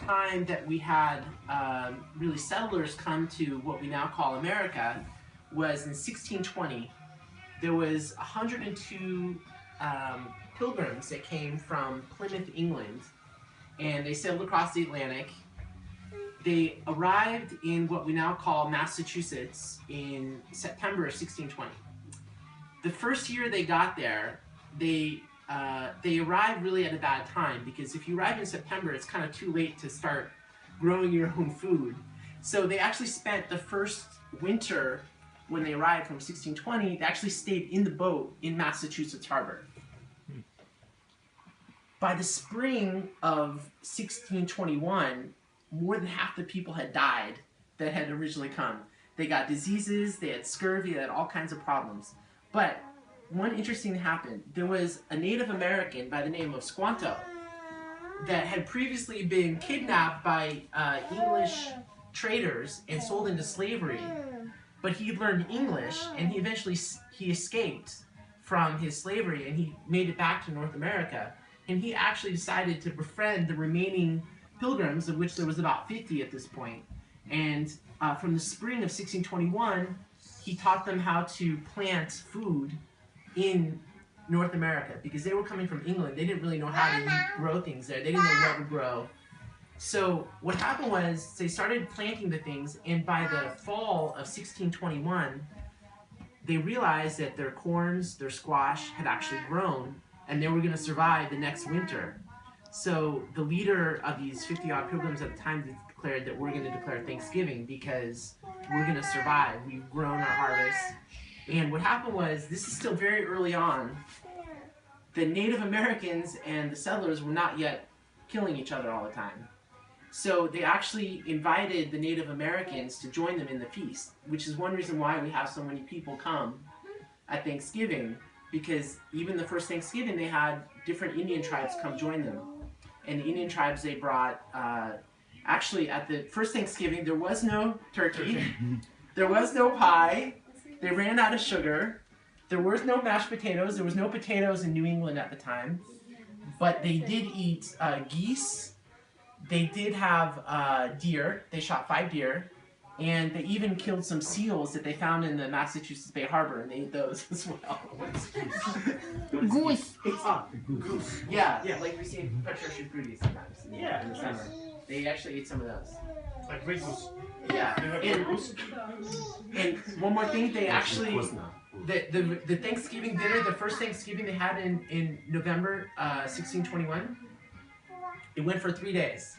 time that we had really settlers come to what we now call America was in 1620. There was 102 pilgrims that came from Plymouth, England, and they sailed across the Atlantic. They arrived in what we now call Massachusetts in September of 1620. The first year they got there, they arrived really at a bad time, because if you arrive in September, it's kind of too late to start growing your own food. So they actually spent the first winter, when they arrived from 1620, they actually stayed in the boat in Massachusetts Harbor. By the spring of 1621, more than half the people had died that had originally come. They got diseases, they had scurvy, they had all kinds of problems. But one interesting thing happened. There was a Native American by the name of Squanto that had previously been kidnapped by English traders and sold into slavery. But he learned English, and he eventually escaped from his slavery, and he made it back to North America. And he actually decided to befriend the remaining pilgrims, of which there was about 50 at this point. And from the spring of 1621, he taught them how to plant food in North America, because they were coming from England. They didn't really know how to grow things there. They didn't know what to grow. So what happened was they started planting the things, and by the fall of 1621, they realized that their corns, their squash had actually grown, and they were going to survive the next winter. So the leader of these 50-odd pilgrims at the time declared that we're going to declare Thanksgiving because we're going to survive. We've grown our harvest. And what happened was, this is still very early on, the Native Americans and the settlers were not yet killing each other all the time. So they actually invited the Native Americans to join them in the feast, which is one reason why we have so many people come at Thanksgiving, because even the first Thanksgiving they had different Indian tribes come join them. And the Indian tribes, they brought, actually at the first Thanksgiving there was no turkey, there was no pie, they ran out of sugar, there was no mashed potatoes, there was no potatoes in New England at the time, but they did eat geese, they did have deer, they shot 5 deer, and they even killed some seals that they found in the Massachusetts Bay Harbor, and they ate those as well. Goose. Goose. Yeah, like we see in Patricia Fruity sometimes in the summer. They actually ate some of those. Like great goose. Yeah. And one more thing, they actually, the Thanksgiving dinner, the first Thanksgiving they had in November 1621, it went for 3 days.